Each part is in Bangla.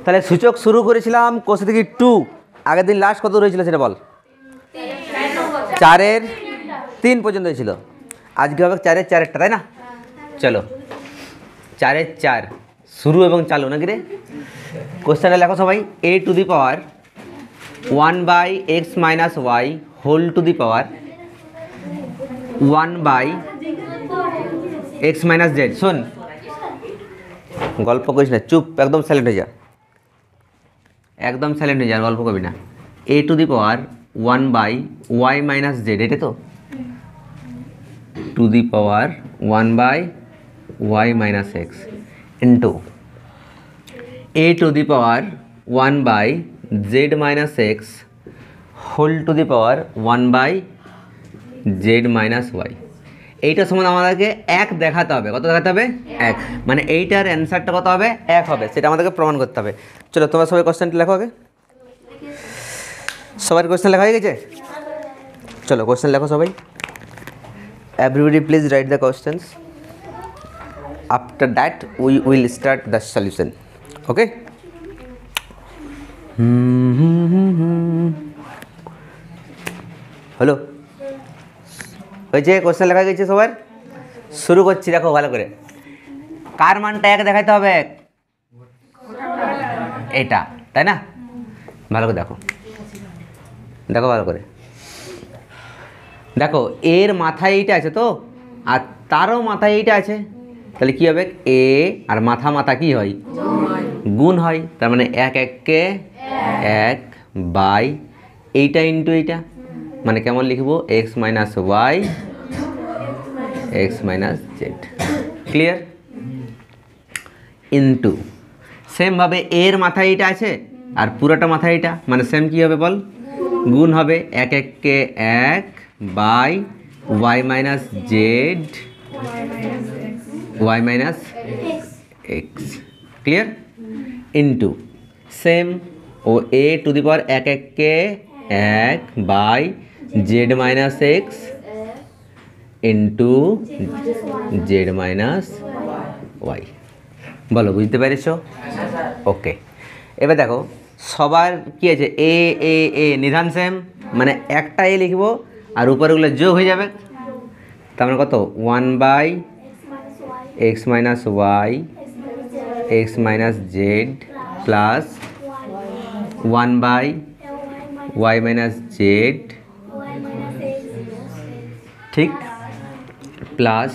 তাহলে সূচক শুরু করেছিলাম কোষে থেকে 2, আগের দিন লাস্ট কত রয়েছিল সেটা বল। 4-এর 3 পর্যন্ত হয়েছিল, আজকে হবে 4-এর 4-একটা, তাই না? চলো 4-এর 4 শুরু এবং চালু নাকি রে। কোশ্চেনটা লেখো সবাই, a to the power 1/x minus y whole to the power 1/x minus z. শোন, গল্প করিস না, চুপ, একদম সাইলেন্ট হয়ে যা, একদম সাইলেন্ট হয়ে যা, গল্প করবি না। a to the power 1/y minus z, এটা তো to the power 1/y minus x into a to the power 1/z minus x whole to the power 1/z minus y. এইটার সমান আমাদেরকে 1 দেখাতে হবে। কত দেখাতে হবে? 1। মানে এইটার অ্যান্সারটা কত হবে? 1 হবে, সেটা আমাদেরকে প্রমাণ করতে হবে। চলো তোমরা সবাই কোশ্চেনটা লেখো আগে। সবার কোশ্চেন লেখা হয়ে গেছে? চলো কোশ্চেন লেখো সবাই। Everybody please write the questions. After that we will start the solution. Okay? Hello, হয়েছে? কোশ্চেন লেখা গেছে সবার? শুরু করছি, দেখো ভালো করে। কার মানটা 1 দেখাইতে হবে? এটা, তাই না? ভালো করে দেখো, দেখো ভালো করে দেখো। এর মাথায় এইটা আছে তো, আর তারও মাথায় এইটা আছে, তাহলে কী হবে? এ আর মাথা মাথা কি হয়? গুণ হয়। তার মানে 1 1 বাই এইটা ইন্টু এইটা, মানে কেমন লিখবো? X minus Y x minus Z. Clear? Into সেমভাবে এর মাথায় এইটা আছে আর পুরোটা মাথায় এইটা, মানে সেম কী হবে বল? গুণ হবে। 1 1 by y minus Z Y minus x. Clear? Into same ও a to the power 1 1 by z minus x into z minus y. বলো, বুঝতে পেরেছ? ওকে, এবার দেখো সবার কি আছে? এ এ এ নিধান সেম, মানে একটা এ লিখবো আর উপরেগুলো যোগ হয়ে যাবে। তার মানে কত? 1/x minus Y x minus Z plus 1/y minus Z, ঠিক, plus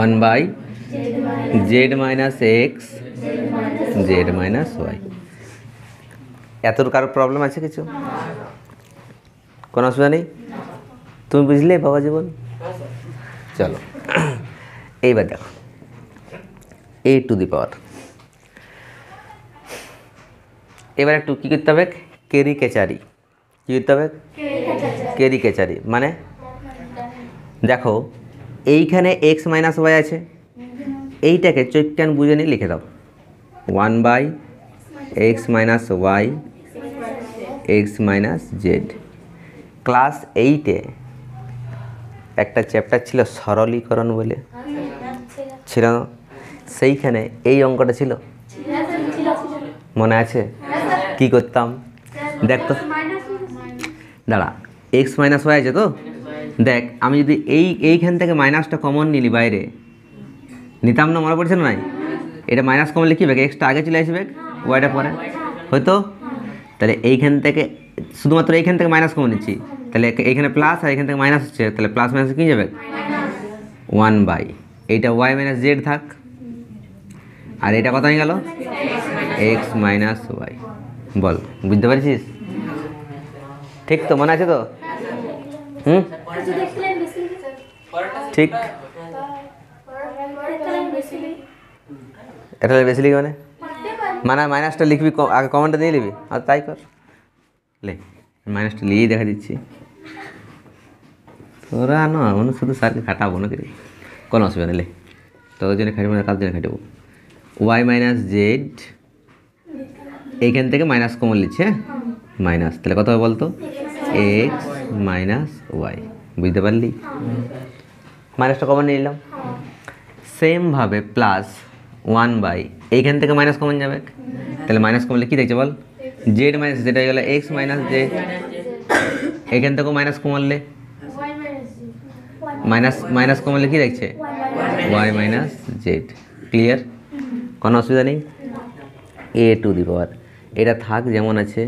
1/z minus X Z minus Y. এতর কারো প্রবলেম আছে কিছু? কোনো অসুবিধা নেই? তুমি বুঝলে বাবা জীবন? চলো এইবার দেখো, এ টু দি পাওয়ার, এবার একটু কী করতে হবে? কেরি কেচারি। কী করতে হবে? কেরি কেচারি। মানে দেখো এইখানে এক্স মাইনাস ওয়াই আছে, এইটাকে চৈত্যান বুঝে নিয়ে লিখে দাও 1/x minus Y x minus Z. Class 8-এ একটা চ্যাপ্টার ছিল সরলীকরণ বলে, ছিল, সেইখানে এই অঙ্কটা ছিল, মনে আছে? কি করতাম দেখ তো, দাঁড়া, এক্স মাইনাস ওয়াই আছে তো, দেখ আমি যদি এইখান থেকে মাইনাসটা কমন নিলি বাইরে, নিতাম না? মনে পড়ছে না? নাই, এটা মাইনাস কমলে কী হবে? এক্সটা আগে চলে আসবে, ওয়াইটা পরে হয়তো। তাহলে এইখান থেকে শুধুমাত্র এইখান থেকে মাইনাস কমন নিচ্ছি, তাহলে এইখানে প্লাস আর এখান থেকে মাইনাস হচ্ছে, তাহলে প্লাস মাইনাস কী যাবে? 1/, এইটা ওয়াই মাইনাস জেড থাক, আর এটা কত হয়ে গেল? X minus Y. বল, বুঝতে পারছিস? ঠিক তো? মনে আছে তো? ঠিক, এটা বেশি লিখবি মানে মাইনাসটা লিখবি আগে, কমেন্টটা দিয়ে নিবি, আর তাই কর। লে মাইনাসটা লিয়েই দেখা দিচ্ছি, তোরা না মনে শুধু স্যারকে খাটাবো না, কোনো অসুবিধা নেই। লে তোদের জন্য খাটবো না, কার জন্য খাটাবো? ওয়াই মাইনাস জেড, এইখান থেকে মাইনাস কমন লিখছে, মাইনাস, তাহলে কত হবে বলতো? X minus y. বুঝতে পারলি? মাইনাসটা কমন নিয়ে নিলাম। সেমভাবে প্লাস ওয়ান বাই এইখান থেকে মাইনাস কমন যাবে, তাহলে মাইনাস কমলে কী দেখছে বল, জেড মাইনাস, যেটা হয়ে গেলো এক্স মাইনাস জেড। এইখান থেকেও মাইনাস কমালে মাইনাস কমালে কী দেখছে, ওয়াই মাইনাস জেড। ক্লিয়ার, কোনো অসুবিধা নেই। এ টু দি পাওয়ার এটা থাক যেমন আছে,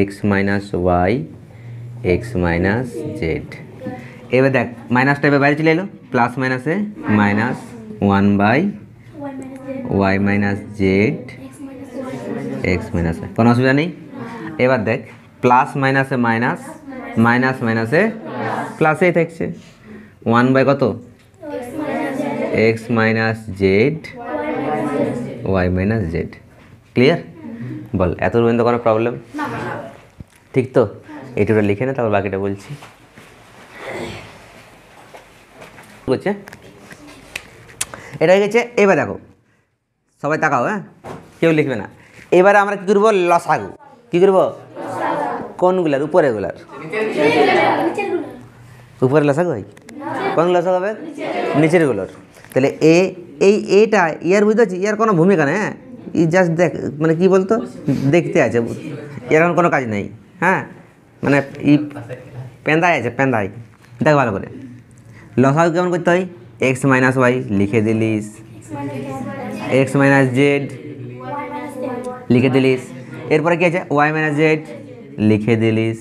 x minus Y x minus z. এবার দেখ মাইনাসটা এবার বাইরে চলে এলো, প্লাস মাইনাসে minus one by y minus z x minus y, কোনো অসুবিধা নেই। এবার দেখ প্লাস মাইনাসে মাইনাস, মাইনাস মাইনাসে প্লাসেই থাকছে, ওয়ান বাই কত, X minus Z Y minus Z. Clear, বল এত পর্যন্ত কোনো প্রবলেম? ঠিক তো, এইটুকু লিখে না, তারপর বাকিটা বলছি। বুঝছে, এটা হয়ে গেছে। এবার দেখো সবাই তাকাও, হ্যাঁ কেউ লিখবে না। এবারে আমরা কী করবো, লসাগু। কী করবো, কোনগুলার, উপরেগুলার, উপরে লসাগু হয়, কোন লসাগু হবে, নিচেরগুলোর। তাহলে এইটা ইয়ার বুঝতে পারছি, ইয়ার কোনো ভূমিকা নেই, হ্যাঁ ই জাস্ট দেখ, মানে কী বলতো, দেখতে আছে, এর এখন কোনো কাজ নেই। হ্যাঁ মানে ই পেন্দাই আছে, পেন্দাই। দেখ ভালো করে লসাগু কেমন করতে হয়, এক্স মাইনাস ওয়াই লিখে দিলিস, এক্স মাইনাস জেড লিখে দিলিস, এরপরে কি আছে, ওয়াই মাইনাস জেড লিখে দিলিস,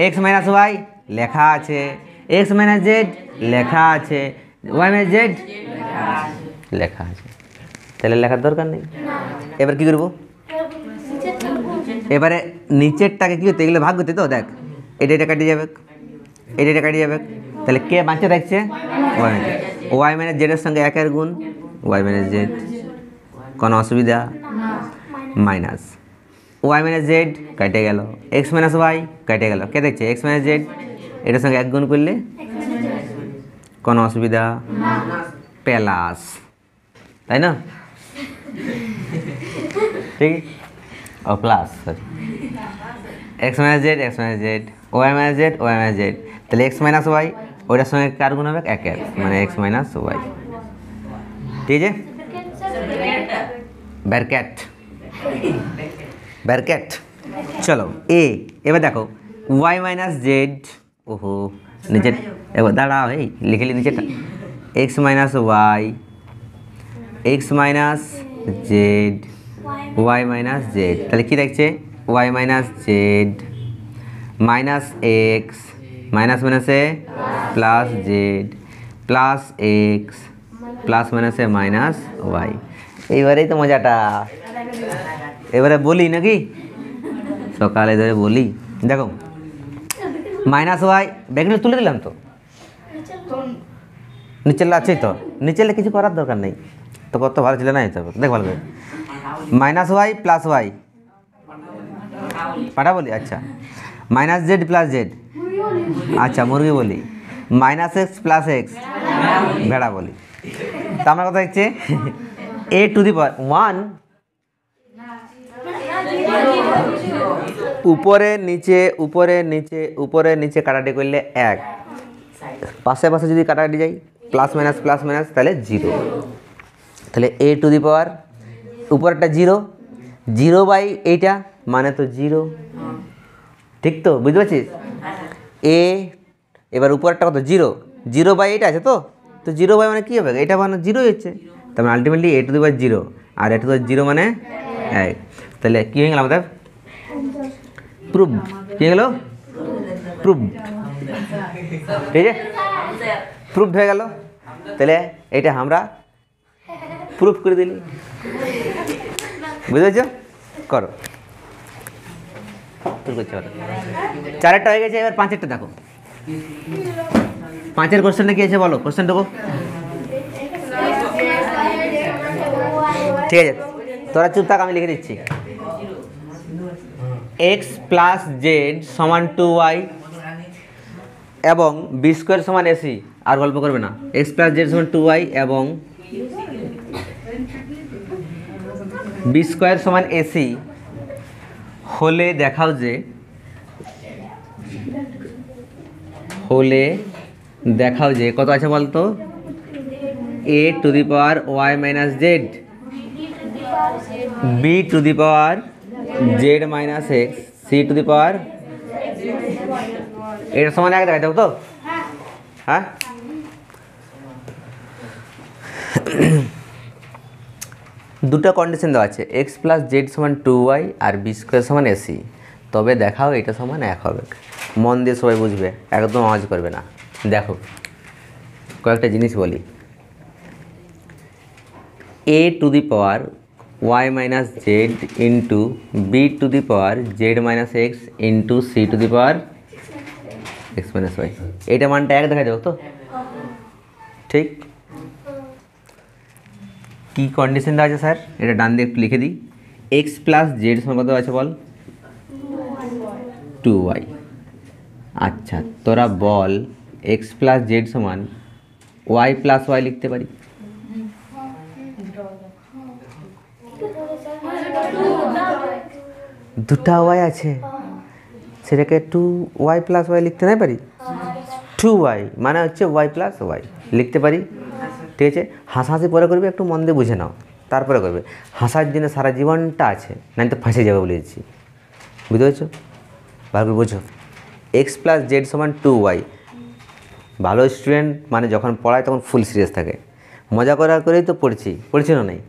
এক্স মাইনাস ওয়াই লেখা আছে, এক্স মাইনাস জেড লেখা আছে, ওয়াই মাইনাস জেড লেখা আছে, তাহলে লেখার দরকার নেই। এবার কি করবো, এবারে নিচেরটাকে কী করতে, এগুলো ভাগ করতে, তো দেখ এটা কাটিয়ে যাবে, এটা কাটিয়ে যাবে, তাহলে কে বাঁচে থাকছে, ওয়াই মাইনাস জেডের সঙ্গে একের গুণ ওয়াই মাইনাস জেড, কোনো অসুবিধা, মাইনাস ওয়াই মাইনাস জেড কেটে গেল, এক্স মাইনাস ওয়াই কেটে গেল, কে দেখছে, এক্স মাইনাস জেড, এটার সঙ্গে এক গুণ করলে কোনো অসুবিধা, প্লাস, তাই না, ঠিক, ও plus, sorry, X minus Z Y minus Z Y minus Z, তাহলে এক্স মাইনাস ওয়াই ওইটার সঙ্গে কার গুণ হবে, একের, মানে এক্স মাইনাস ওয়াই। ঠিক আছে, ব্র্যাকেট ব্র্যাকেট। চলো এবার দেখো ওয়াই মাইনাস জেড, ওহো নিচে এবার দাঁড়াও, এই লিখে নিচেটা, X minus Y x minus Z Y minus Z, তাহলে কী দেখছে, Y minus Z minus X minus মাইনাসে plus Z plus X plus মাইনাসে মাইনাস ওয়াই। এইবারেই তো মজাটা, এবারে বলি নাকি, সকালে ধরে বলি। দেখো মাইনাস ওয়াই ব্যাগটা তুলে দিলাম, তো নিচের আছেই, তো নিচেলে কিছু করার দরকার নেই, তো কত ভালো ছিল না, দেখ ভালো করে, মাইনাস ওয়াই প্লাস ওয়াই পাঠা বলি, আচ্ছা মাইনাস জেড প্লাস জেড, আচ্ছা মুরগি বলি, মাইনাস এক্স প্লাস এক্স ভেড়া বলি। তা আমার কথা হচ্ছে এ টু দি পাওয়ার ওয়ান, উপরে নিচে উপরে নিচে উপরে নিচে কাটাটি করলে এক, পাশে পাশে যদি কাটাটি যাই প্লাস মাইনাস তাহলে জিরো, তাহলে এ টু দি পাওয়ার উপরেরটা জিরো, জিরো বাই এইটা মানে তো জিরো, ঠিক তো, বুঝতে পারছিস, এ এবার উপরেরটা কত, জিরো, জিরো বাই এইটা আছে, তো জিরো বাই মানে কী হবে, এটা মানে জিরোই হচ্ছে, তার মানে ultimately a to the power zero, আর a to the power zero মানে এক, তাহলে কী হয়ে গেল আমাদের, প্রুভ, কী হয়ে গেল, প্রুভ, ঠিক আছে, প্রুভ হয়ে গেল, তাহলে এটা আমরা প্রুফ করে দিলি, বুঝতে পারছো, করো, চারেরটা হয়ে গেছে, এবার পাঁচেরটা দেখো, পাঁচের কোশ্চেনটা কি আছে বলো, কোশ্চেনটুকু, ঠিক আছে তোরা চুপ থাক, আমি লিখে দিচ্ছি, এক্স প্লাস জেড সমান 2y এবং বি স্কোয়ার সমান এসি, আর গল্প করবে না, এক্স প্লাস জেড সমান 2y এবং বি স্কোয়ার সমান এসি হলে দেখাও যে, হলে দেখাও যে কত আছে বলতো, a to the power y minus Z, b to the power z minus X, c to the power, এটা সমান এক দেখাই দেবো তো? হ্যাঁ, দুটো কন্ডিশন দেওয়া আছে, এক্স প্লাস জেড সমান 2y আর বি স্কোয়ার সমান এসি, তবে দেখাও এটা সমান এক হবে। মন দিয়ে সবাই বুঝবে, একদম আওয়াজ করবে না। দেখো কয়েকটা জিনিস বলি, a to the power y minus z into B to the power Z minus x into c to the power x minus y, এইটা মানটা এক দেখা যাবে তো? ঠিক। কি কন্ডিশন দেওয়া আছে স্যার, এটা ডান দিয়ে একটু লিখে দিই। এক্স প্লাস জেড সমান কত আছে বল? 2y। আচ্ছা তোরা বল এক্স প্লাস জেড সমান ওয়াই প্লাস ওয়াই লিখতে পারি? দুটা ওয়াই আছে, সেটাকে 2y প্লাস ওয়াই লিখতে নাই পারি? 2y মানে হচ্ছে ওয়াই প্লাস ওয়াই লিখতে পারি। ঠিক আছে, হাসাহাসি পরে করবে, একটু মন দিয়ে বুঝে নাও, তারপরে করবে। হাসার দিনে সারা জীবনটা আছে, নাই তো ফাঁসে যাবে বলে দিচ্ছি, বুঝতে পেরেছো? ভালো করে বুঝো, এক্স প্লাস জেড সমান 2y। ভালো স্টুডেন্ট মানে যখন পড়ায় তখন ফুল সিরিয়াস থাকে, মজা করার করেই তো পড়ছি না নাই,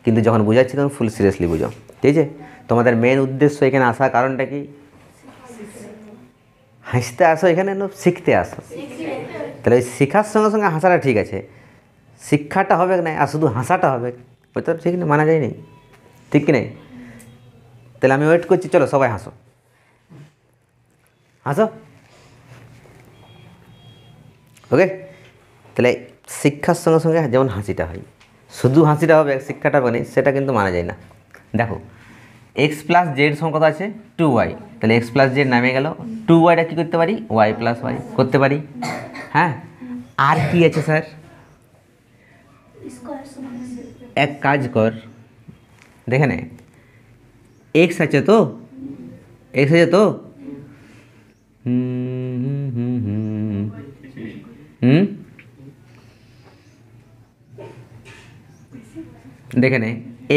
কিন্তু যখন বোঝাচ্ছি তখন ফুল সিরিয়াসলি বুঝো। ঠিক আছে, তোমাদের মেন উদ্দেশ্য এখানে আসার কারণটা কি? হাসতে আসো এখানে না শিখতে আসো? তাহলে ওই শেখার সঙ্গে সঙ্গে হাসাটা ঠিক আছে, শিক্ষাটা হবে না আর শুধু হাসাটা হবে, ওই তো ঠিক না, মানা যায় নি, ঠিক কি নেই? তাহলে আমি ওয়েট করছি, চলো সবাই হাসো, হাসো। ওকে, তাহলে শিক্ষার সঙ্গে সঙ্গে যেমন হাসিটা হয়, শুধু হাসিটা হবে শিক্ষাটা হবে না, সেটা কিন্তু মানা যায় না। দেখো এক্স প্লাস জেড সমান কত আছে? 2y, তাহলে এক্স প্লাস জেড নামে গেল, 2yটা কী করতে পারি? ওয়াই প্লাস ওয়াই করতে পারি। হ্যাঁ, আর কি আছে স্যার? এক কাজ কর, দেখে নে, এক্স আছে তো, এক্স আছে তো, দেখে নে,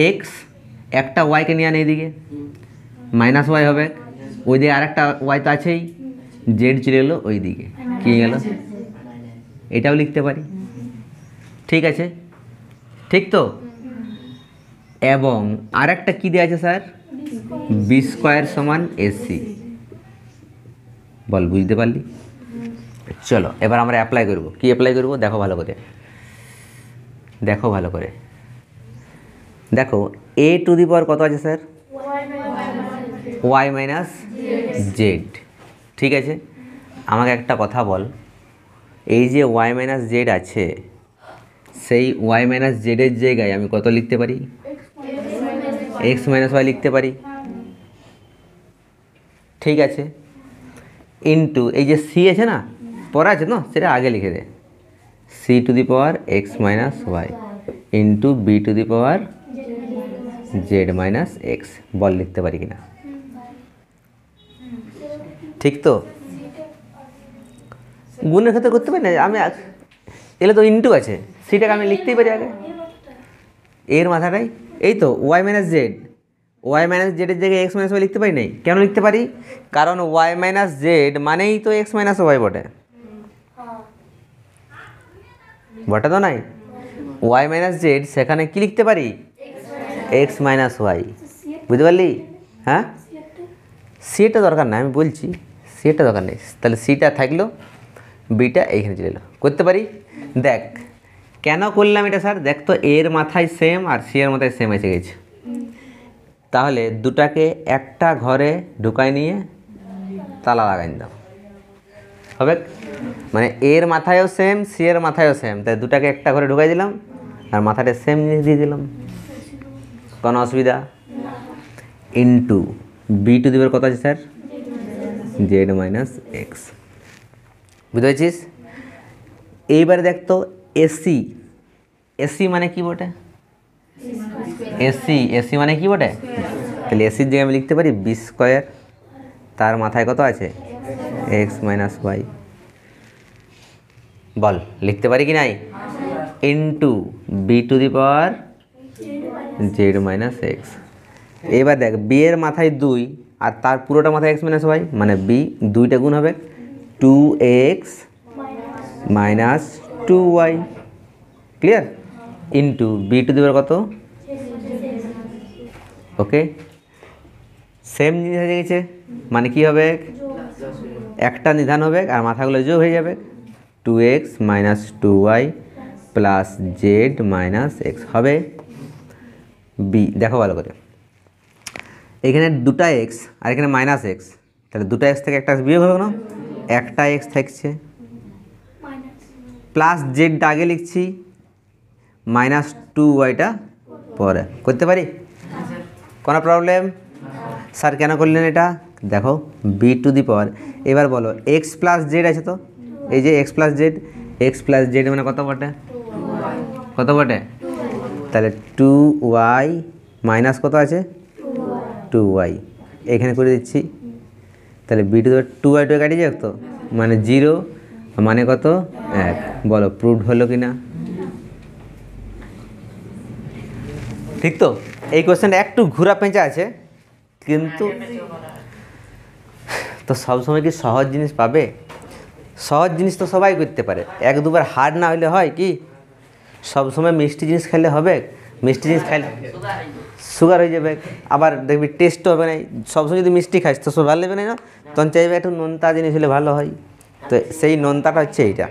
এক্স একটা ওয়াইকে নিয়ে আনে এইদিকে, মাইনাস ওয়াই হবে, ওই দিকে আর একটা ওয়াই তো আছেই, জেড চলে এলো ওই দিকে, কী গেল? এটাও লিখতে পারি। ঠিক আছে, ঠিক তো? এবং আর একটা কী দেওয়া আছে স্যার? বি স্কোয়ার সমান এসি। বল বুঝতে পারলি? চলো এবার আমরা অ্যাপ্লাই করব। কি অ্যাপ্লাই করব দেখো ভালো করে, দেখো ভালো করে, দেখো এ টু দি পাওয়ার কত আছে স্যার? Y minus Z. ঠিক আছে, আমাকে একটা কথা বল, এই যে ওয়াই মাইনাস জেড আছে, সেই ওয়াই মাইনাস জেডের জায়গায় আমি কত লিখতে পারি? এক্স মাইনাস ওয়াই লিখতে পারি। ঠিক আছে, ইন্টু এই যে সি আছে না, পরে আছে না, সেটা আগে লিখে দে, C to the power x minus Y into B to the power Z minus X. বল লিখতে পারি কিনা? ঠিক তো? গুণের ক্ষেত্রে করতে পারি না আমি, এলে তো ইন্টু আছে, সিটাকে আমি লিখতেই পারি আগে, এর মাথাটাই এই তো Y minus Z, Y minus জেডের জায়গায় এক্স মাইনাস ওয়াই লিখতে পারি নাই? কেন লিখতে পারি? কারণ ওয়াই মাইনাস জেড মানেই তো এক্স মাইনাস ওয়াই বটে, বটে তো নাই? ওয়াই মাইনাস জেড, সেখানে কি লিখতে পারি? X minus y. বুঝতে পারলি? হ্যাঁ, সিটা দরকার নাই, আমি বলছি সিটা দরকার নেই, তাহলে সিটা থাকলো, বিটা এইখানে চলে এলো, করতে পারি। দেখ কেন করলাম এটা স্যার, দেখ তো এর মাথায় সেম আর সি এর মাথায় সেম এসে গেছে, তাহলে দুটাকে একটা ঘরে ঢুকাই নিয়ে তালা লাগাই দাও, হবে? মানে এর মাথায়ও সেম, সি এর মাথায়ও সেম, তাই দুটাকে একটা ঘরে ঢুকাই দিলাম আর মাথাটা সেম জিনিস দিয়ে দিলাম, কোনো অসুবিধা? Into B to the power কত আছে স্যার? Z minus x. বুঝতে পেরেছিস? এইবারে দেখ তো এসি, এসি মানে কি বটে? এসি, এসি মানে কি বটে? তাহলে এসির জায়গায় আমি লিখতে পারি বি স্কোয়ার, তার মাথায় কত আছে? X minus Y. বল লিখতে পারি কি নাই? Into B to the power Z minus x. এবার দেখ বি এর মাথায় 2 আর তার পুরোটা মাথায় এক্স মাইনাস ওয়াই, মানে বি 2টা গুণ হবে 2x minus 2y, clear, into B to the power কত, ওকে। সেম জিনিস হয়ে গেছে, মানে কি হবে, একটা নিধান হবে আর মাথাগুলো যোগ হয়ে যাবে, 2x minus 2y plus Z minus x হবে বি। দেখো ভালো করে, এখানে দুটা এক্স আর এখানে মাইনাস এক্স, তাহলে দুটা এক্স থেকে একটা বিয়োগ হবে না, একটা এক্স থাকছে, প্লাস জেডটা আগে লিখছি, মাইনাস 2yটা পরে, করতে পারি? কোনো প্রবলেম? স্যার কেন করলেন এটা? দেখো বি টু দি পাওয়ার, এবার বলো এক্স প্লাস জেড আছে তো, এই যে এক্স প্লাস জেড মানে কত বটে, কত বটে, তাহলে 2y মাইনাস কত আছে 2y, এখানে করে দিচ্ছি, তাহলে বি টু দি 2y কাটিয়ে যাক তো, মানে 0, মানে কত 1। বলো প্রুভড হলো কি না? ঠিক তো? এই কোশ্চেনটা একটু ঘোরা পেঁচা আছে, কিন্তু তো সবসময় কি সহজ জিনিস পাবে? সহজ জিনিস তো সবাই করতে পারে, এক দুবার হার্ড না হলে হয় কি? সবসময় মিষ্টি জিনিস খেলে হবে? মিষ্টি জিনিস খাইলে সুগার হয়ে যাবে, আবার দেখবি টেস্টও হবে না। সবসময় যদি মিষ্টি খাইস তো সব ভালো লাগবে না, তখন চাইবে একটু নোনতা জিনিস হলে ভালো হয়, তো সেই নোনতাটা হচ্ছে এইটা,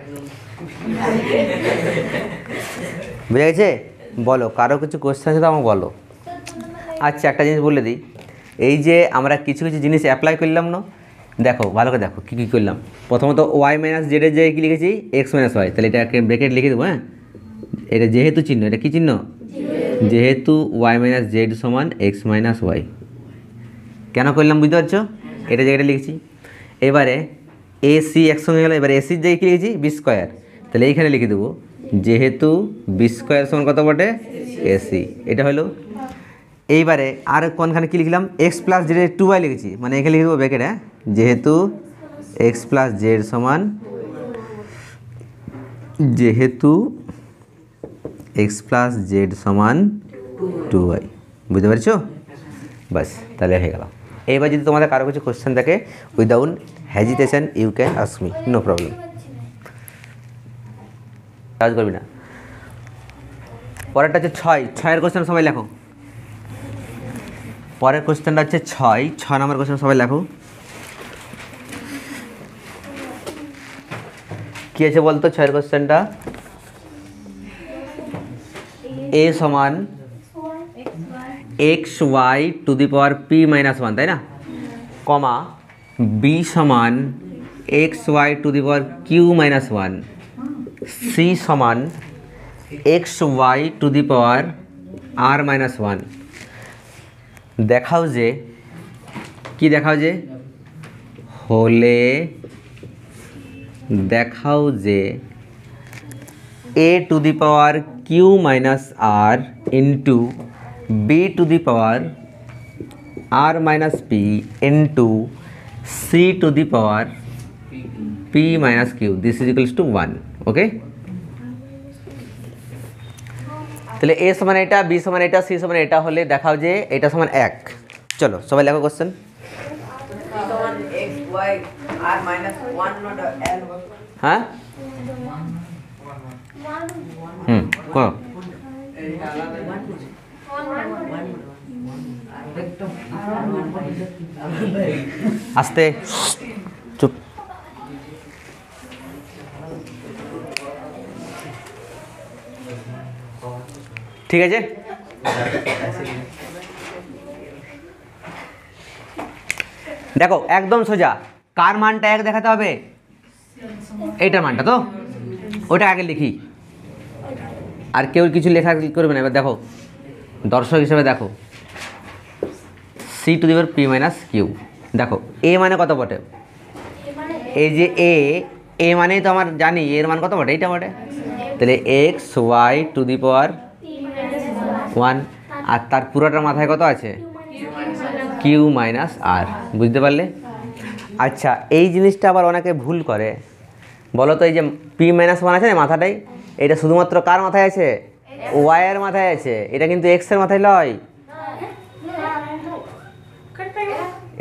বুঝে গেছে? বলো কারো কিছু কোশ্চেন আছে তো আমাকে বলো। আচ্ছা একটা জিনিস বলে দিই, এই যে আমরা কিছু কিছু জিনিস অ্যাপ্লাই করলাম না, দেখো ভালো করে দেখো কী কী করলাম। প্রথমত ওয়াই মাইনাস জেডের জায়গায় কী লিখেছি, এক্স মাইনাস ওয়াই, তাহলে এটাকে ব্র্যাকেট লিখে দেবো। হ্যাঁ, এটা যেহেতু চিহ্ন, এটা কী চিহ্ন, যেহেতু ওয়াই মাইনাস জেড সমান এক্স মাইনাস ওয়াই, কেন করলাম বুঝতে পারছো? এটা জায়গাটা লিখেছি। এবারে এ সি একসঙ্গে গেল, এবারে এসির জায়গায় কী লিখেছি, বি স্কোয়ার, তাহলে এইখানে লিখে দেবো যেহেতু বি স্কোয়ার সমান কত বটে এসি, এটা হলো। এইবারে আর কোনখানে কী লিখলাম, এক্স প্লাস জেড 2y লিখেছি, মানে এখানে লিখে দেবো ব্র্যাকেট, হ্যাঁ, যেহেতু এক্স প্লাস জেড সমান, যেহেতু এক্স প্লাস জেড সমান 2y, বুঝতে পারছো? বাস, তাহলে হয়ে গেল। এইবার যদি তোমাদের কারো কিছু কোশ্চেন থাকে, without hesitation you can ask me, no problem, কাজ করবি না। পরেরটা হচ্ছে 6 কোশ্চেন সবাই লেখো। পরের কোশ্চেনটা হচ্ছে 6 নম্বর কোশ্চেন সবাই লেখো। কি আছে বলতো 6 কোশ্চেনটা, এ সমান x y to the power p minus 1, তাই না, কমা বি সমান x y to the power q minus 1, c সমান x y to the power r minus 1। দেখাও যে, কি দেখাও যে, হলে দেখাও যে a to the power q minus r into B to the power r minus p into c to the power p minus q, this is equals two 1, ওকে। তাহলে এ সমান এটা, বি সমান এটা, সি সমান এটা হলে দেখাও যে এটা সমান 1। চলো সবাই লেখো কোশ্চেন। হ্যাঁ করো, আস্তে চুপ। ঠিক আছে, দেখো একদম সোজা, কার মানটা 1 দেখাতে হবে, এইটার মানটা, তো ওটা আগে লিখি, আর কেউ কিছু লেখা করবে না। এবার দেখো দর্শক হিসেবে দেখো, c to the power p minus q, দেখো এ মানে কত বটে, এই যে এ মানেই তো আমার জানি এর মান কত বটে, এইটা বটে, তাহলে x y to the power 1, আর তার পুরোটার মাথায় কত আছে, কিউ মাইনাস আর, বুঝতে পারলে? আচ্ছা এই জিনিসটা আবার অনেকে ভুল করে, বলো তো এই যে পি মাইনাস 1 আছে না মাথাটাই, এটা শুধুমাত্র কার মাথায় আছে? ওয়াই এর মাথায় আছে, এটা কিন্তু এক্স এর মাথায় নয়।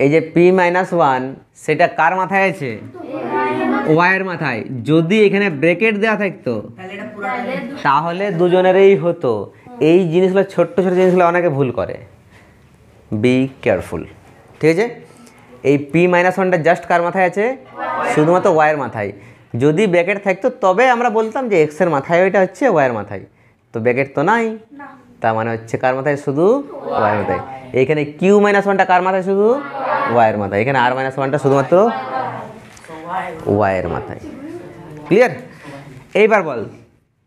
এই যে পি মাইনাস ওয়ান সেটা কার মাথায় আছে? ওয়াই এর মাথায়। যদি এখানে ব্রেকেট দেওয়া থাকতো তাহলে দুজনেরই হতো। এই জিনিসগুলো ছোট্ট ছোট জিনিসগুলো অনেকে ভুল করে, বি কেয়ারফুল, ঠিক আছে? এই পি মাইনাস ওয়ানটা জাস্ট কার মাথায় আছে? শুধুমাত্র ওয়াইয়ের মাথায়। যদি ব্র্যাকেট থাকতো তবে আমরা বলতাম যে এক্স এর মাথায় ওইটা হচ্ছে ওয়াইয়ের মাথায়, তো ব্র্যাকেট তো নাই, তার মানে হচ্ছে কার মাথায়? শুধু ওয়াইয়ের মাথায়। এইখানে কিউ মাইনাস ওয়ানটা কার মাথায়? শুধু ওয়াইয়ের মাথায়। এখানে আর মাইনাস ওয়ানটা শুধুমাত্র ওয়াইয়ের মাথায়। ক্লিয়ার? এইবার বল,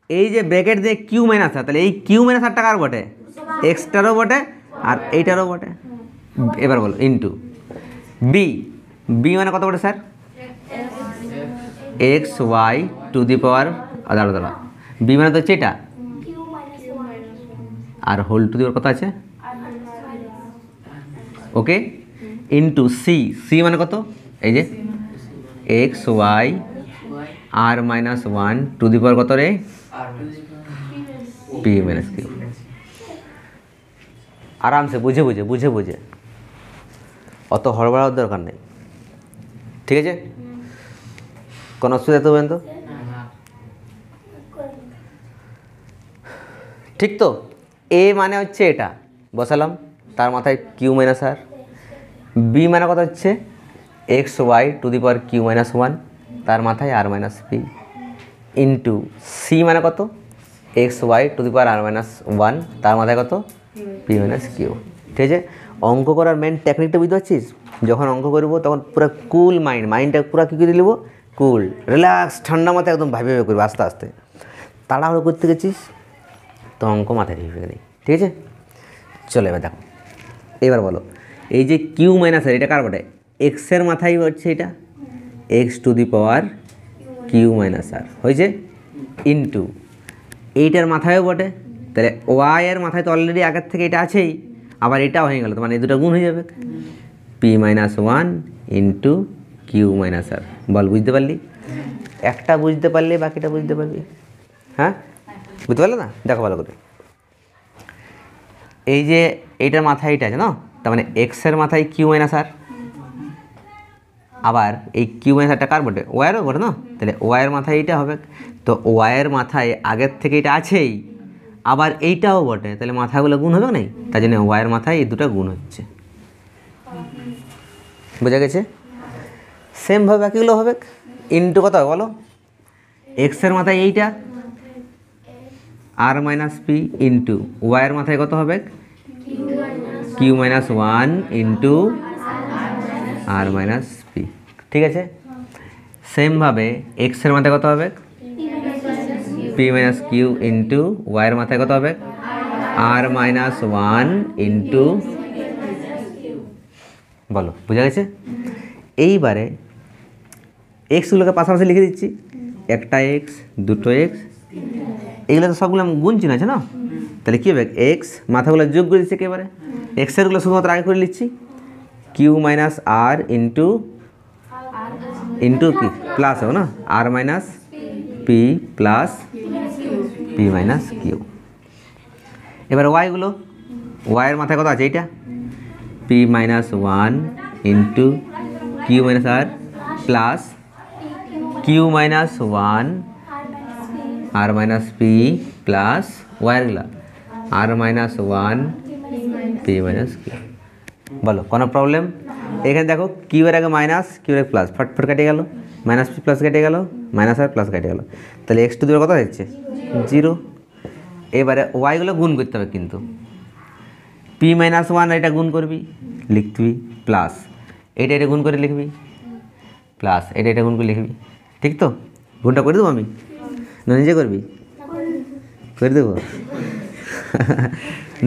এই যে ব্র্যাকেট দিয়ে কিউ মাইনাস আর, তাহলে এই কিউ মাইনাস আরটা কার বটে? এক্সটারও বটে আর এইটারও বটে। এবার বল ইন্টু বি। বি মানে কত বটে sir? X y to the power, দাঁড়া বি মানে তো হচ্ছে এটা, আর হোল টু দি পাওয়ার কত আছে? ওকে, ইন্টু সি। সি মানে কত? এই যে x y r minus one to the power কত রে? P minus q. আরামসে বুঝে বুঝে বুঝে বুঝে, অত হড়বড়ার দরকার নেই, ঠিক আছে? কোনো অসুবিধা তো বলেন তো? ঠিক তো? এ মানে হচ্ছে এটা বসালাম, তার মাথায় কিউ মাইনাস আর। বি মানে কত হচ্ছে? X y to the power q minus one, তার মাথায় r minus p, into c মানে কত? X y to the power r minus one, তার মাথায় কত? P minus q. ঠিক আছে? অঙ্ক করার মেন টেকনিকটা বুঝতে পারছিস? যখন অঙ্ক করবো তখন পুরো কুল মাইন্ডটা পুরো কী করে নেবো? কুল, রিল্যাক্স, ঠান্ডা মাথায় একদম ভাবে ভাবে করবো আস্তে আস্তে। তাড়াহুড়ো করতে গেছিস তো অঙ্ক মাথায় ঢুকে নেই, ঠিক আছে? চলো এবার দেখো, এবার বলো এই যে কিউ মাইনাস আর, এটা কার বটে? এক্সের মাথায় হচ্ছে এটা, x to the power q minus r হয়েছে, ইন্টু এইটার মাথায়ও বটে, তাহলে ওয়াই এর মাথায় তো অলরেডি আগের থেকে এটা আছেই, আবার এটাও হয়ে গেল, তো মানে এই দুটো গুণ হয়ে যাবে, p minus one into q minus r. বল বুঝতে পারলি? একটা বুঝতে পারলে বাকিটা বুঝতে পারবি। হ্যাঁ, বুঝতে পারলে না? দেখো ভালো করে, এই যে এইটার মাথায় এটা আছে না, তার মানে এক্সের মাথায় কিউ মাইনাস আর, আবার এই কিউ মাইনাস আরটা কার বটে? ওয়াইয়েরও বটে না, তাহলে ওয়াইয়ের মাথায় এইটা হবে, তো ওয়াইয়ের মাথায় আগের থেকে এটা আছেই, আবার এইটাও বটে, তাহলে মাথাগুলো গুণ হবে না, তাই জন্য ওয়াইয়ের মাথায় এই দুটো গুণ হচ্ছে। বোঝা গেছে? সেমভাবে বাকিগুলো হবে, ইন্টু কত হবে বলো? এক্সের মাথায় এইটা আর মাইনাস পি, ইন্টু ওয়াইয়ের মাথায় কত হবে? কিউ মাইনাস ওয়ান ইন্টু আর মাইনাস পি। ঠিক আছে? সেমভাবে এক্সের মাথায় কত হবে? পি মাইনাস কিউ ইন্টু ওয়াইয়ের মাথায় কত হবে? আর মাইনাস ওয়ান ইন্টু, বলো বুঝা গেছে? এইবারে এক্সগুলোকে পাশাপাশি লিখে দিচ্ছি, একটা এক্স, দুটো এক্স, এগুলো তো সবগুলো গুণ চিহ্ন আছে না, তাহলে কী হবে? এক্স মাথাগুলো যোগ করে দিচ্ছি একেবারে, এক্সেরগুলো শুধুমাত্র আগে করে নিচ্ছি, q minus r into into কি প্লাস হবে না, r minus p plus p minus q. এবার ওয়াইগুলো, ওয়াইয়ের মাথায় কত আছে? এইটা p minus one into q minus r plus q minus one r minus p plus ওয়াইয়েরগুলা r minus one p minus q. বলো কোনো প্রবলেম? এখানে দেখো কিউ এর আগে মাইনাস, কিউ এর প্লাস, ফটফট কেটে গেল, মাইনাস পি প্লাস কেটে গেল, মাইনাস আর প্লাস কেটে গেল, তাহলে এক্স টু দি পাওয়ার কত হচ্ছে? 0। এবারে ওয়াইগুলো গুণ করতে হবে, কিন্তু পি মাইনাস ওয়ান এটা গুণ করবি, লিখবি প্লাস এটা এটা গুণ করে লিখবি, প্লাস এটা এটা গুণ করে লিখবি, ঠিক তো? গুণটা করে দেবো আমি না নিজে করবি? করে দেবো।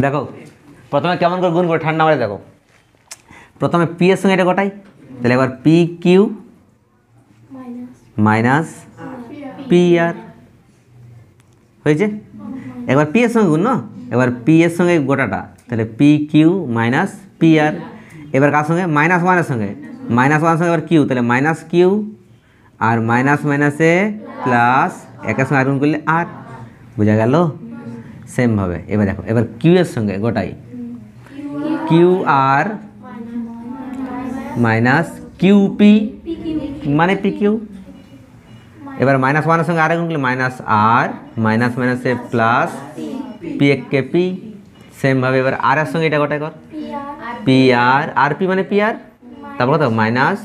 দেখো প্রথমে কেমন করে গুণ করে ঠান্ডা মারে দেখো, প্রথমে পি এর সঙ্গে এটা গোটাই, তাহলে এবার পি কিউ মাইনাস পি আর হয়েছে, এবার পি এর সঙ্গে গুণ না, এবার পি এর সঙ্গে গোটাটা, তাহলে পি কিউ মাইনাস পি আর, এবার কার সঙ্গে? মাইনাস ওয়ানের সঙ্গে, মাইনাস ওয়ানের সঙ্গে এবার কিউ, তাহলে মাইনাস কিউ আর মাইনাস মাইনাসে প্লাস, একের সঙ্গে আর গুণ করলে আর, বোঝা গেল? সেমভাবে এবার দেখো, এবার কিউ এর সঙ্গে গোটাই Q R minus Q P মানে পি কিউ। এবার মাইনাস ওয়ানের সঙ্গে আর গুণ করলে মাইনাস আর মাইনাস মাইনাসে প্লাস পি কে পি। সেমভাবে এবার আর এর সঙ্গে এটা গোটাই কর পি আর পি মানে পি আর, তারপর কত মাইনাস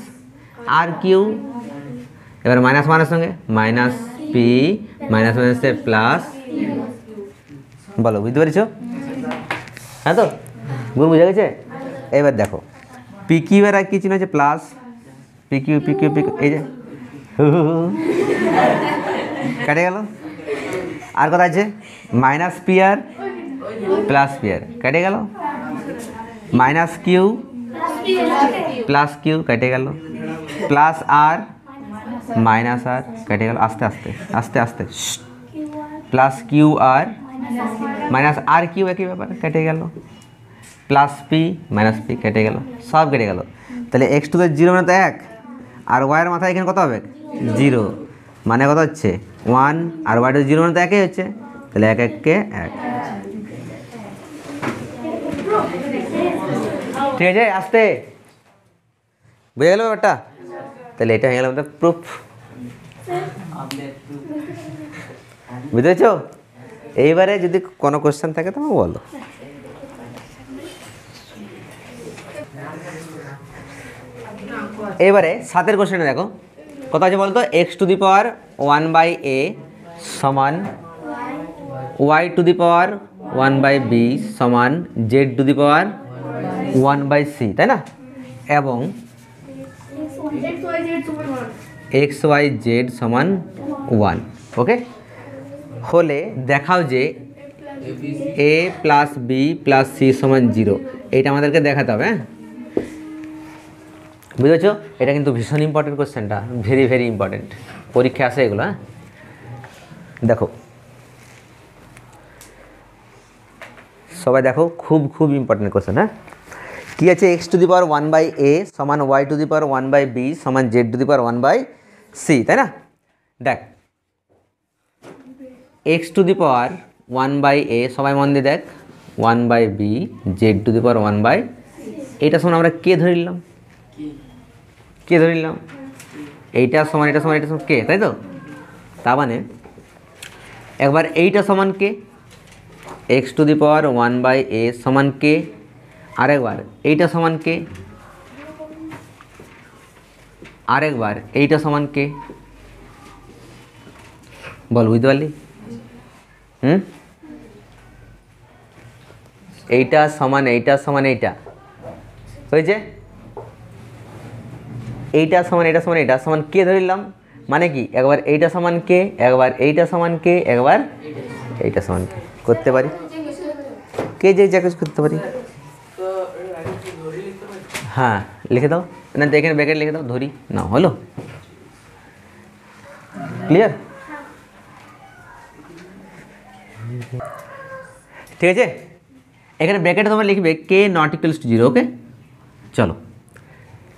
আর কিউ। এবার মাইনাস ওয়ানের সঙ্গে মাইনাস পি মাইনাস মাইনাসে প্লাস। বলো বুঝতে পেরেছো? হ্যাঁ তো গুণ বুঝা গেছে? এবার দেখো পি কিউ এর আর কি চিহ্ন আছে plus, p q p q p q, এই যে কেটে গেল। আর কথা আছে মাইনাস পি আর প্লাস পি আর কেটে গেল, মাইনাস কিউ প্লাস কিউ কেটে গেল, প্লাস আর মাইনাস আর কেটে গেল, আস্তে আস্তে আস্তে আস্তে প্লাস কিউ আর মাইনাস আর কিউ একই ব্যাপার কেটে গেল, প্লাস পি মাইনাস পি কেটে গেল, সব কেটে গেল। তাহলে এক্স টু তো জিরো মানে তো এক, আর ওয়াইয়ের মাথায় এখানে কত হবে জিরো, মানে কত হচ্ছে ওয়ান, আর ওয়াই টু জিরো মানে তো একই হচ্ছে, তাহলে এক এককে এক। ঠিক আছে আসতে বুঝে গেল ব্যাপারটা? তাহলে এটা হয়ে গেল আমাদের প্রুফ। বুঝতে পেরেছো? এইবারে যদি কোনো কোশ্চেন থাকে তোমাকে বলো। এবারে 7 কোশ্চেনে দেখো কত আছে বলতো, x to the power 1/a সমান Y to the power 1/b সমান Z two the power 1/c, তাই না? এবং এক্স ওয়াই জেড সমান 1, ওকে? হলে দেখাও যে a plus b plus c সমান 0, এইটা আমাদেরকে দেখাতে হবে। হ্যাঁ বুঝেছো? এটা কিন্তু ভীষণ ইম্পর্টেন্ট কোশ্চেনটা, ভেরি ভেরি ইম্পর্টেন্ট, পরীক্ষা আসে এগুলো। হ্যাঁ দেখো সবাই দেখো, খুব খুব ইম্পর্টেন্ট কোশ্চেন। হ্যাঁ কী আছে, x to the power 1/a সমান Y to the power 1/b সমান Z two the power 1/c, তাই না? দেখ x to the power 1/a সবাই মন দিয়ে দেখ 1/b Z two the power 1/, এইটা সমান আমরা কে ধরে নিলাম, কে ধরে নিলাম, এইটা সমান এটা সমান এটা সমান কে, তাই তো? তার মানে একবার এইটা সমান কে, x to the power 1/a সমান কে, আরেকবার এইটা সমান কে, আরেকবার এইটা সমান কে। বল বুঝতে পারলি? এইটা সমান এইটা সমান এইটা হয়েছে, এইটা সমান এটা সমান এটা সমান কে ধরিলাম, মানে কি একবার এইটা সমান কে, একবার এইটা সমান কে, একবার এইটা সমান কে করতে পারি, কে যে যা কিছু করতে পারি। হ্যাঁ লিখে দাও, না তো এখানে ব্র্যাকেট লিখে দাও, ধরি না, হলো ক্লিয়ার? ঠিক আছে, এখানে ব্র্যাকেটে তোমরা লিখবে কে নট ইকুয়ালস টু 0, ওকে? চলো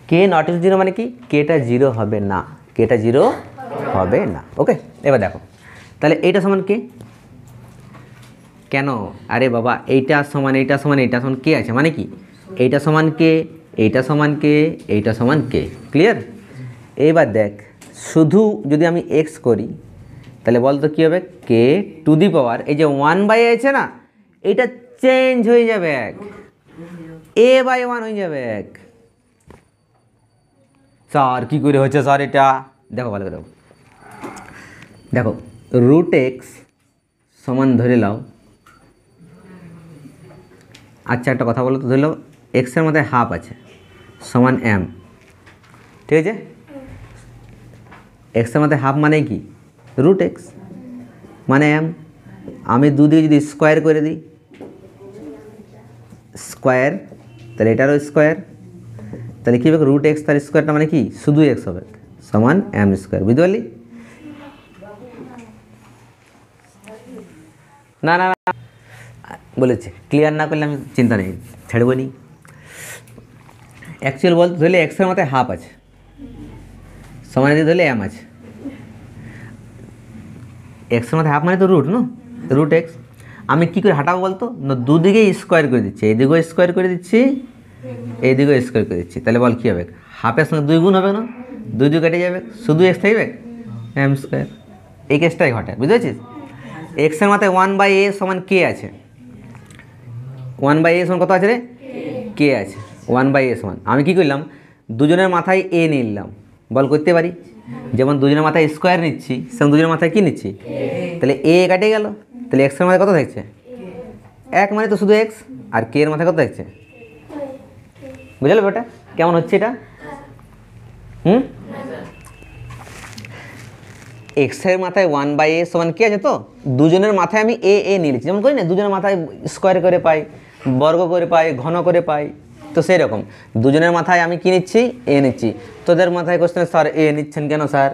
কে নট ইকুয়াল 0 মানে কি, কেটা 0 হবে না, কেটা 0 হবে না, ওকে? এবার দেখো তাহলে এইটা সমান কে, কেন? আরে বাবা এইটা সমান এইটা সমান এইটা সমান কে আছে, মানে কি এইটা সমান কে, এইটা সমান কে, এইটা সমান কে, ক্লিয়ার? এইবার দেখ শুধু যদি আমি এক্স করি তাহলে বলতো কী হবে, কে টু দি পাওয়ার এই যে 1/a আছে না, এইটা চেঞ্জ হয়ে যাবে এক, a/1 হয়ে যাবে এক। স্যার কী করে হচ্ছে স্যার এটা? দেখো ভালো করে দেখো, রুট এক্স সমান ধরে নাও, আচ্ছা একটা কথা বলো তো, ধরে নাও এক্সের মধ্যে হাফ আছে সমান এম, ঠিক আছে? এক্সের মধ্যে হাফ মানে কি, রুট এক্স মানে এম। আমি দুদিকে যদি স্কোয়ার করে দিই, স্কোয়ার, তাহলে এটারও স্কোয়ার, তাহলে কী হবে রুট এক্স তার স্কোয়ারটা মানে কি শুধু এক্স হবে সমান এম স্কোয়ার, বুঝতে পারলি? না না না বলেছে, ক্লিয়ার না করলে আমি চিন্তা নেই, ছেড়বো নি। অ্যাকচুয়াল বলতে ধরলে এক্সের মধ্যে হাফ আছে সমান দিয়ে ধরলে এম আছে, এক্সের মধ্যে হাফ মানে তো রুট, না? Root x. আমি কী করে হাঁটাবো বলতো, না দুদিকেই স্কোয়ার করে দিচ্ছি, এইদিকেও স্কোয়ার করে দিচ্ছি, এইদিকেও স্কোয়ার করে দিচ্ছি, তাহলে বল কী হবে, হাফের সঙ্গে 2 গুণ হবে না, 2 2 কেটে যাবে, শুধু এক্স থাকবে এম স্কোয়ার। এই কেসটাই ঘটে, বুঝতে পারছিস। এক্সের মাথায় 1/a সমান কে আছে, 1/a সমান কত আছে রে, কে আছে, 1/a সমান। আমি কী করলাম, দুজনের মাথায় এ নিলাম, বল করতে পারি, যেমন দুজনের মাথায় স্কোয়ার নিচ্ছি সেমন দুজনের মাথায় কী নিচ্ছি, তাহলে এ কেটে গেল, তাহলে এক্সের মাথায় কত থাকছে, 1 মানে তো শুধু এক্স, আর কে এর মাথায় কত থাকছে, বুঝলো বেটা কেমন হচ্ছে এটা। এক্সের মাথায় 1/a সমান কি আছে, তো দুজনের মাথায় আমি এ এ নিয়েছি, যেমন করি না দুজনের মাথায় স্কোয়ার করে পাই, বর্গ করে পাই, ঘন করে পাই, তো সেই রকম দুজনের মাথায় আমি কি নিচ্ছি, এ নিচ্ছি। তোদের মাথায় কোশ্চেন, স্যার এ নিচ্ছেন কেন স্যার,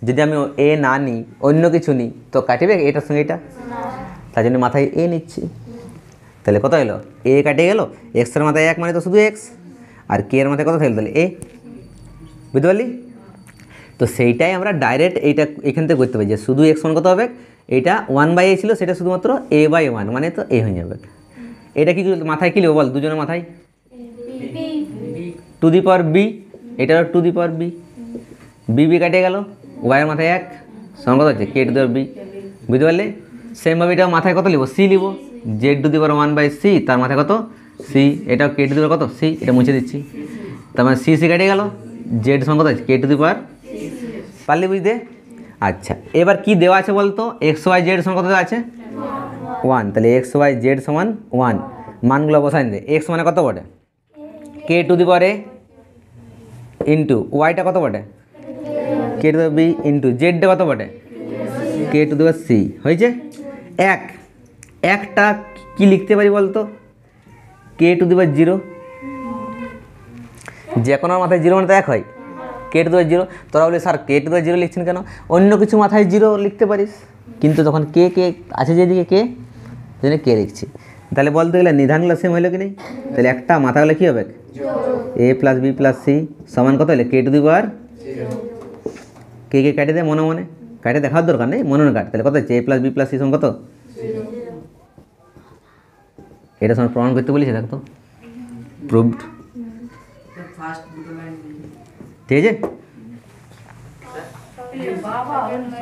যদি আমি এ না নিই অন্য কিছু নিই তো কাটবে এটার সঙ্গে এটা, তার জন্য মাথায় এ নিচ্ছি। তাহলে কত হলো, এ কাটে গেল, এক্সের মাথায় 1 মানে তো শুধু এক্স, আর কে এর মাথায় কত থাকলো, তাহলে এ, বুঝতে পারলি। তো সেইটাই আমরা ডাইরেক্ট এইটা এখান থেকে করতে পারি যে শুধু এক্স সমান কত হবে, এটা 1/a ছিল, সেটা শুধুমাত্র a/1 মানে তো এ হয়ে যাবে। এটা কি মাথায় কী লিখবো বল, দুজনের মাথায় টু দি পাওয়ার বি, এটারও to the power b, b কাটে গেল, ওয়াইয়ের মাথায় 1 সমান কত হচ্ছে কে টু দি পাওয়ার বি, বুঝতে পারলে। সেমভাবে এটা মাথায় কত লিখবো, সি লিখবো, Z two the power 1/c, তার মাথায় কত সি, এটাও কে টু দি পাওয়ার কত সি, এটা মুছে দিচ্ছি, তার মানে সি কেটে গেল, জেড সমান কত আছে কে টু দি পাওয়ার, পারলি বুঝতে। আচ্ছা এবার কি দেওয়া আছে বলতো, এক্স ওয়াই জেড সমান কত আছে 1, তাহলে এক্স ওয়াই জেড সমান 1, মানগুলো বসাই দে। এক্স মানে কত বটে, k to the power A into ওয়াইটা কত বটে, k to the power b into জেডটা কত বটে, k to the power C, হয়েছে। একটা কি লিখতে পারি বলতো, কে টু দি পাওয়ার 0, যে কোনো মাথায় 0 মানে তো 1 হয়, কে টু দি পাওয়ার 0। তোরা বলি স্যার কে টু দি পাওয়ার 0 লিখছেন কেন, অন্য কিছু মাথায় 0 লিখতে পারিস, কিন্তু তখন কে কে আছে যেদিকে কে, জন্য কে লিখছি। তাহলে বলতে গেলে নিধানগুলো সেম হলো কি নেই, তাহলে একটা মাথাগুলো কী হবে, a + b + c সমান কত হলে কে টু দি পাওয়ার, কে কাটে দেয় মনে মনে, কাটে দেখার দরকার নেই, মনে মনে কাট, তাহলে কত হচ্ছে a + b + c সমান কত, এটা সমান প্রমাণ করতে বলেছে, দেখ তো প্রুভড, ঠিক আছে।